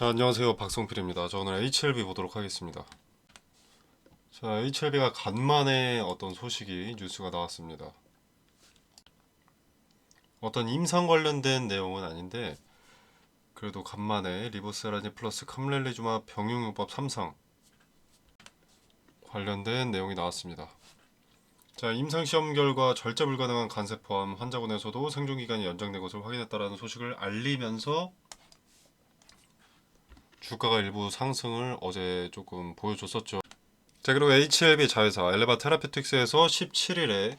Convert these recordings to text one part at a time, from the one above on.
자, 안녕하세요. 박성필입니다. 저 오늘 HLB 보도록 하겠습니다. 자, HLB가 간만에 어떤 소식이 뉴스가 나왔습니다. 어떤 임상 관련된 내용은 아닌데 그래도 간만에 리보세라닌 플러스 캄렐리주마 병용요법 3상 관련된 내용이 나왔습니다. 자, 임상시험 결과 절제 불가능한 간세 포함 환자군에서도 생존기간이 연장된 것을 확인했다라는 소식을 알리면서 주가가 일부 상승을 어제 조금 보여줬었죠. 자, 그리고 HLB 자회사 엘레바 테라피틱스에서 17일에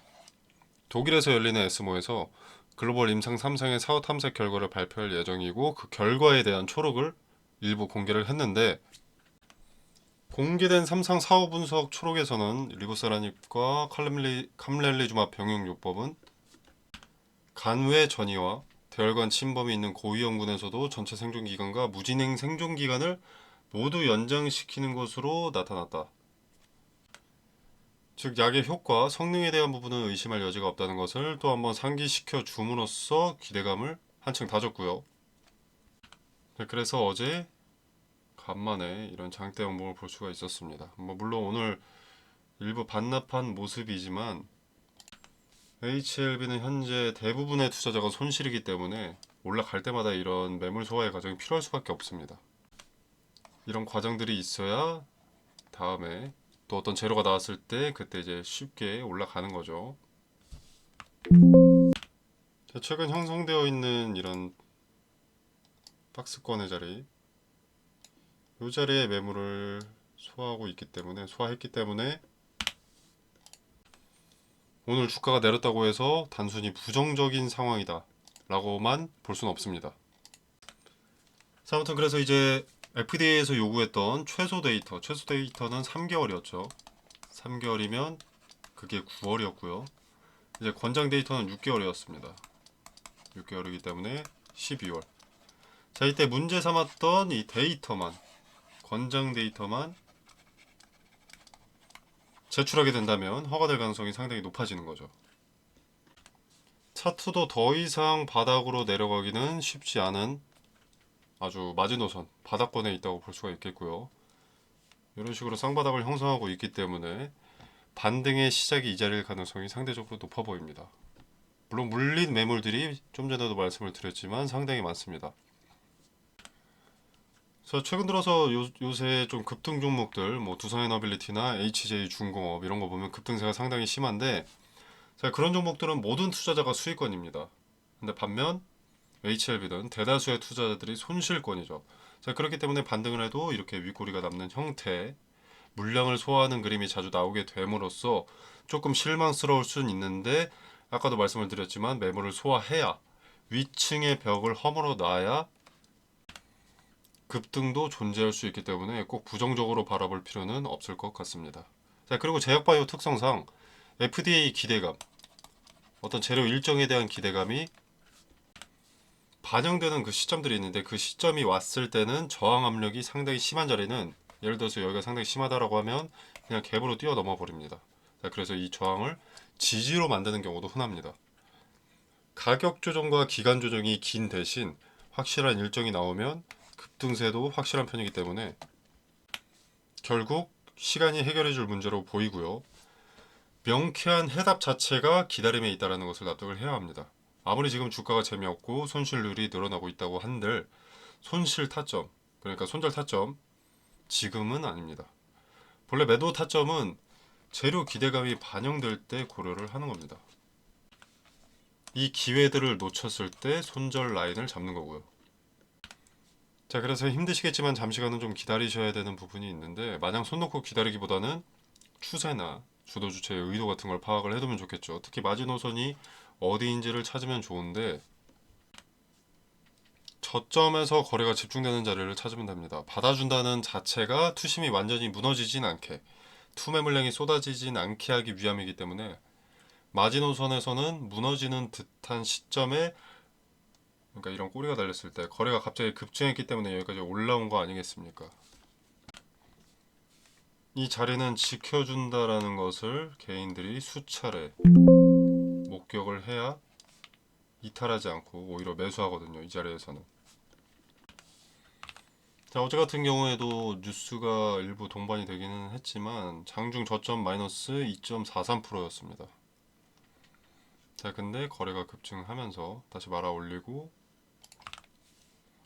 독일에서 열리는 에스모에서 글로벌 임상 3상의 사후 탐색 결과를 발표할 예정이고 그 결과에 대한 초록을 일부 공개를 했는데 공개된 3상 사후 분석 초록에서는 리보세라닙과 캄렐리주마 병용요법은 간외 전이와 대혈관 침범이 있는 고위험군에서도 전체 생존기간과 무진행 생존기간을 모두 연장시키는 것으로 나타났다. 즉 약의 효과, 성능에 대한 부분은 의심할 여지가 없다는 것을 또 한번 상기시켜 줌으로써 기대감을 한층 다졌고요. 네, 그래서 어제 간만에 이런 장대 영봉을 볼 수가 있었습니다. 물론 오늘 일부 반납한 모습이지만 HLB는 현재 대부분의 투자자가 손실이기 때문에 올라갈 때마다 이런 매물 소화의 과정이 필요할 수밖에 없습니다. 이런 과정들이 있어야 다음에 또 어떤 재료가 나왔을 때 그때 이제 쉽게 올라가는 거죠. 최근 형성되어 있는 이런 박스권의 자리, 이 자리에 매물을 소화했기 때문에 오늘 주가가 내렸다고 해서 단순히 부정적인 상황이다 라고만 볼 수는 없습니다. 자, 아무튼 그래서 이제 FDA에서 요구했던 최소 데이터는 3개월이었죠. 3개월이면 그게 9월이었고요. 이제 권장 데이터는 6개월이었습니다. 6개월이기 때문에 12월. 자, 이때 문제 삼았던 이 데이터만, 권장 데이터만 제출하게 된다면 허가될 가능성이 상당히 높아지는 거죠. 차트도 더 이상 바닥으로 내려가기는 쉽지 않은 아주 마지노선, 바닥권에 있다고 볼 수가 있겠고요. 이런 식으로 쌍바닥을 형성하고 있기 때문에 반등의 시작이 이 자리일 가능성이 상대적으로 높아 보입니다. 물론 물린 매물들이 좀 전에도 말씀을 드렸지만 상당히 많습니다. 최근 들어서 요새 좀 급등 종목들, 두산에너빌리티나 HJ중공업 이런 거 보면 급등세가 상당히 심한데, 자, 그런 종목들은 모든 투자자가 수익권입니다. 근데 반면 HLB는 대다수의 투자자들이 손실권이죠. 자, 그렇기 때문에 반등을 해도 이렇게 윗꼬리가 남는 형태, 물량을 소화하는 그림이 자주 나오게 됨으로써 조금 실망스러울 수는 있는데, 아까도 말씀을 드렸지만 매물을 소화해야 위층의 벽을 허물어 놔야 급등도 존재할 수 있기 때문에 꼭 부정적으로 바라볼 필요는 없을 것 같습니다. 자, 그리고 제약바이오 특성상 FDA 기대감, 어떤 재료 일정에 대한 기대감이 반영되는 그 시점들이 있는데 그 시점이 왔을 때는 저항 압력이 상당히 심한 자리는 예를 들어서 여기가 상당히 심하다라고 하면 그냥 갭으로 뛰어넘어 버립니다. 자, 그래서 이 저항을 지지로 만드는 경우도 흔합니다. 가격 조정과 기간 조정이 긴 대신 확실한 일정이 나오면 급등세도 확실한 편이기 때문에 결국 시간이 해결해줄 문제로 보이고요. 명쾌한 해답 자체가 기다림에 있다는 것을 납득을 해야 합니다. 아무리 지금 주가가 재미없고 손실률이 늘어나고 있다고 한들 손실 타점, 그러니까 손절 타점 지금은 아닙니다. 본래 매도 타점은 재료 기대감이 반영될 때 고려를 하는 겁니다. 이 기회들을 놓쳤을 때 손절 라인을 잡는 거고요. 자, 그래서 힘드시겠지만 잠시간은 좀 기다리셔야 되는 부분이 있는데 마냥 손 놓고 기다리기보다는 추세나 주도주체의 의도 같은 걸 파악을 해두면 좋겠죠. 특히 마지노선이 어디인지를 찾으면 좋은데 저점에서 거래가 집중되는 자리를 찾으면 됩니다. 받아준다는 자체가 투심이 완전히 무너지진 않게, 투매 물량이 쏟아지진 않게 하기 위함이기 때문에 마지노선에서는 무너지는 듯한 시점에, 그러니까 이런 꼬리가 달렸을 때 거래가 갑자기 급증했기 때문에 여기까지 올라온 거 아니겠습니까? 이 자리는 지켜준다라는 것을 개인들이 수차례 목격을 해야 이탈하지 않고 오히려 매수하거든요. 이 자리에서는. 자, 어제 같은 경우에도 뉴스가 일부 동반이 되기는 했지만 장중 저점 마이너스 2.43%였습니다. 자, 근데 거래가 급증하면서 다시 말아 올리고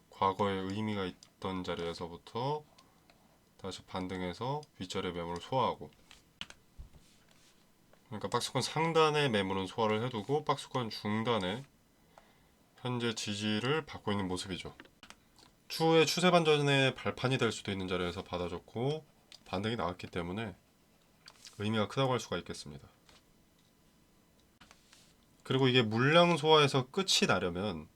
과거에 의미가 있던 자리에서부터 다시 반등해서 윗자리 매물을 소화하고, 그러니까 박스권 상단의 매물은 소화를 해두고 박스권 중단에 현재 지지를 받고 있는 모습이죠. 추후에 추세 반전의 발판이 될 수도 있는 자리에서 받아줬고 반등이 나왔기 때문에 의미가 크다고 할 수가 있겠습니다. 그리고 이게 물량 소화에서 끝이 나려면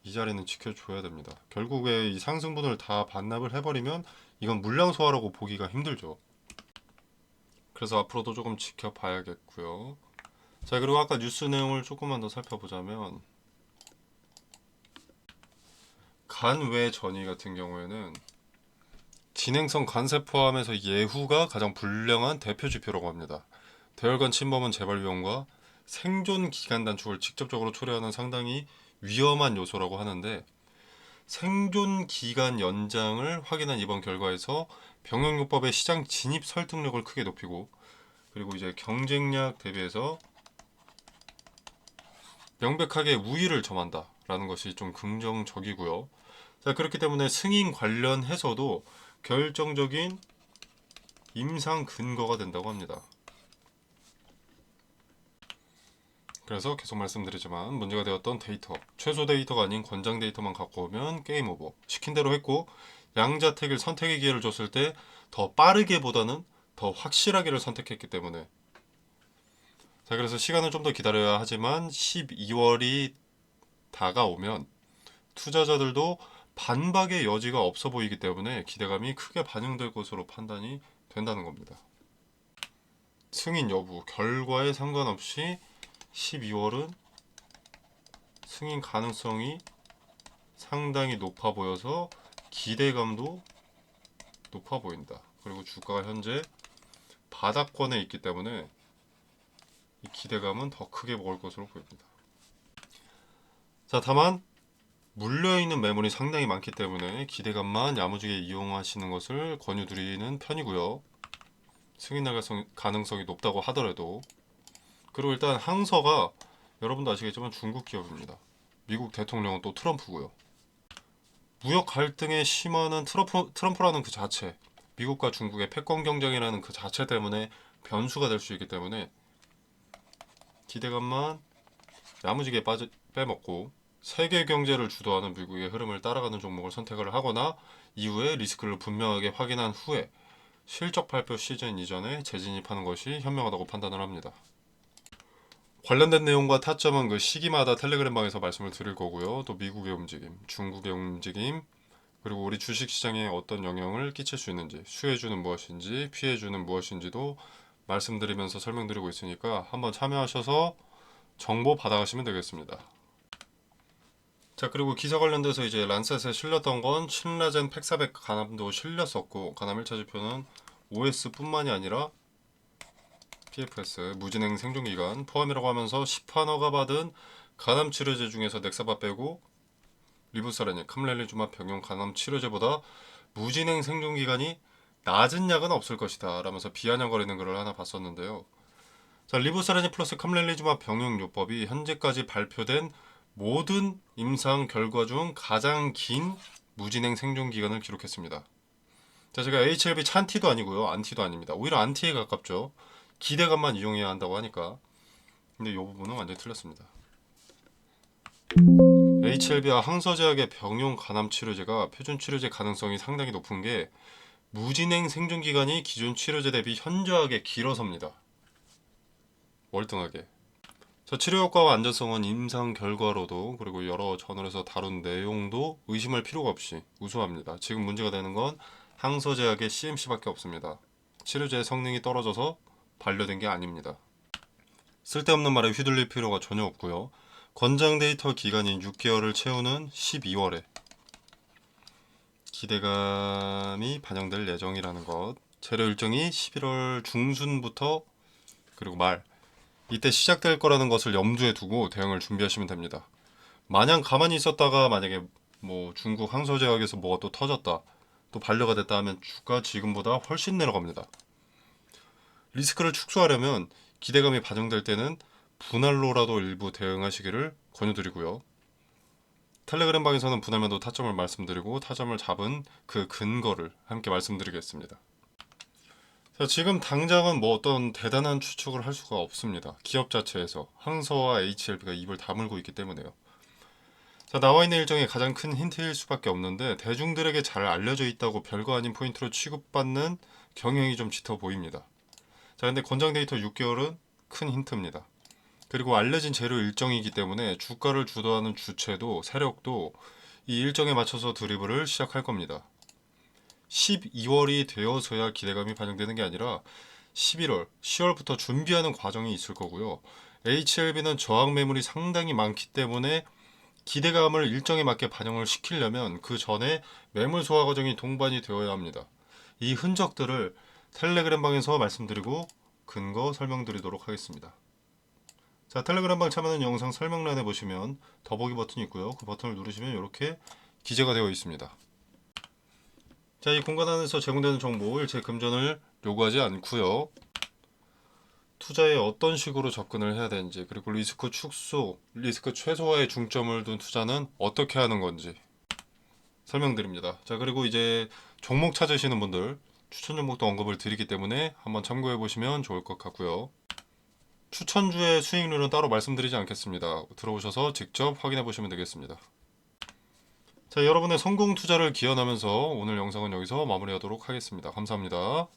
이 자리는 지켜줘야 됩니다. 결국에 이 상승분을 다 반납을 해버리면 이건 물량 소화라고 보기가 힘들죠. 그래서 앞으로도 조금 지켜봐야겠고요. 자, 그리고 아까 뉴스 내용을 조금만 더 살펴보자면 간외 전이 같은 경우에는 진행성 간세 포함해서 예후가 가장 불량한 대표 지표라고 합니다. 대혈관 침범은 재발 위험과 생존 기간 단축을 직접적으로 초래하는 상당히 위험한 요소라고 하는데, 생존 기간 연장을 확인한 이번 결과에서 병역요법의 시장 진입 설득력을 크게 높이고, 그리고 이제 경쟁력 대비해서 명백하게 우위를 점한다라는 것이 좀 긍정적이고요. 자, 그렇기 때문에 승인 관련해서도 결정적인 임상 근거가 된다고 합니다. 그래서 계속 말씀드리지만 문제가 되었던 데이터, 최소 데이터가 아닌 권장 데이터만 갖고 오면 게임 오버, 시킨 대로 했고 양자택일 선택의 기회를 줬을 때 더 빠르게보다는 더 확실하게를 선택했기 때문에, 자, 그래서 시간을 좀 더 기다려야 하지만 12월이 다가오면 투자자들도 반박의 여지가 없어 보이기 때문에 기대감이 크게 반영될 것으로 판단이 된다는 겁니다. 승인 여부, 결과에 상관없이 12월은 승인 가능성이 상당히 높아 보여서 기대감도 높아 보인다. 그리고 주가가 현재 바닥권에 있기 때문에 이 기대감은 더 크게 먹을 것으로 보입니다. 자, 다만 물려있는 매물이 상당히 많기 때문에 기대감만 야무지게 이용하시는 것을 권유드리는 편이고요. 승인 가능성이 높다고 하더라도. 그리고 일단 항서가 여러분도 아시겠지만 중국 기업입니다. 미국 대통령은 또 트럼프고요. 무역 갈등의 심화는 트럼프라는 그 자체, 미국과 중국의 패권 경쟁이라는 그 자체 때문에 변수가 될 수 있기 때문에 기대감만 야무지게 빼먹고 세계 경제를 주도하는 미국의 흐름을 따라가는 종목을 선택을 하거나 이후에 리스크를 분명하게 확인한 후에 실적 발표 시즌 이전에 재진입하는 것이 현명하다고 판단을 합니다. 관련된 내용과 타점은 그 시기마다 텔레그램방에서 말씀을 드릴 거고요. 또 미국의 움직임, 중국의 움직임, 그리고 우리 주식시장에 어떤 영향을 끼칠 수 있는지, 수혜주는 무엇인지, 피해주는 무엇인지도 말씀드리면서 설명드리고 있으니까 한번 참여하셔서 정보 받아가시면 되겠습니다. 자, 그리고 기사 관련돼서 이제 란셋에 실렸던 건 신라젠 팩400 간암도 실렸었고, 간암 1차 지표는 OS뿐만이 아니라 PFS 무진행 생존기간 포함이라고 하면서 시파너가 받은 간암 치료제 중에서 넥사바 빼고 리부사라니 캄렐리주마 병용 간암 치료제보다 무진행 생존기간이 낮은 약은 없을 것이다 라면서 비아냥거리는 글을 하나 봤었는데요. 자, 리부사라니 플러스 캄렐리주마 병용요법이 현재까지 발표된 모든 임상 결과 중 가장 긴 무진행 생존 기간을 기록했습니다. 자, 제가 HLB 찬티도 아니고요, 안티도 아닙니다. 오히려 안티에 가깝죠. 기대감만 이용해야 한다고 하니까. 근데 이 부분은 완전히 틀렸습니다. HLB와 항서제약의 병용 간암 치료제가 표준 치료제 가능성이 상당히 높은 게 무진행 생존 기간이 기존 치료제 대비 현저하게 길어서입니다. 월등하게. 자, 치료 효과와 안전성은 임상 결과로도 그리고 여러 저널에서 다룬 내용도 의심할 필요가 없이 우수합니다. 지금 문제가 되는 건 항서제약의 CMC밖에 없습니다. 치료제의 성능이 떨어져서 반려된 게 아닙니다. 쓸데없는 말에 휘둘릴 필요가 전혀 없고요. 권장 데이터 기간인 6개월을 채우는 12월에 기대감이 반영될 예정이라는 것. 재료 일정이 11월 중순부터 그리고 말 이때 시작될 거라는 것을 염두에 두고 대응을 준비하시면 됩니다. 마냥 가만히 있었다가 만약에 뭐 중국 항소제약에서 뭐가 또 터졌다, 또 반려가 됐다 하면 주가 지금보다 훨씬 내려갑니다. 리스크를 축소하려면 기대감이 반영될 때는 분할로라도 일부 대응하시기를 권유드리고요. 텔레그램 방에서는 분할매도 타점을 말씀드리고 타점을 잡은 그 근거를 함께 말씀드리겠습니다. 자, 지금 당장은 뭐 어떤 대단한 추측을 할 수가 없습니다. 기업 자체에서 항서와 HLB가 입을 다물고 있기 때문에요. 자, 나와 있는 일정이 가장 큰 힌트일 수밖에 없는데 대중들에게 잘 알려져 있다고 별거 아닌 포인트로 취급받는 경향이 좀 짙어 보입니다. 자, 근데 권장 데이터 6개월은 큰 힌트입니다. 그리고 알려진 재료 일정이기 때문에 주가를 주도하는 주체도 세력도 이 일정에 맞춰서 드리블을 시작할 겁니다. 12월이 되어서야 기대감이 반영되는 게 아니라 11월, 10월부터 준비하는 과정이 있을 거고요. HLB는 저항 매물이 상당히 많기 때문에 기대감을 일정에 맞게 반영을 시키려면 그 전에 매물 소화 과정이 동반이 되어야 합니다. 이 흔적들을 텔레그램 방에서 말씀드리고 근거 설명드리도록 하겠습니다. 자, 텔레그램 방 참여는 영상 설명란에 보시면 더보기 버튼이 있고요. 그 버튼을 누르시면 이렇게 기재가 되어 있습니다. 자, 이 공간 안에서 제공되는 정보 일체 금전을 요구하지 않고요. 투자에 어떤 식으로 접근을 해야 되는지, 그리고 리스크 축소, 리스크 최소화에 중점을 둔 투자는 어떻게 하는 건지 설명드립니다. 자, 그리고 이제 종목 찾으시는 분들 추천 종목도 언급을 드리기 때문에 한번 참고해 보시면 좋을 것 같고요. 추천주의 수익률은 따로 말씀드리지 않겠습니다. 들어오셔서 직접 확인해 보시면 되겠습니다. 자, 여러분의 성공 투자를 기원하면서 오늘 영상은 여기서 마무리하도록 하겠습니다. 감사합니다.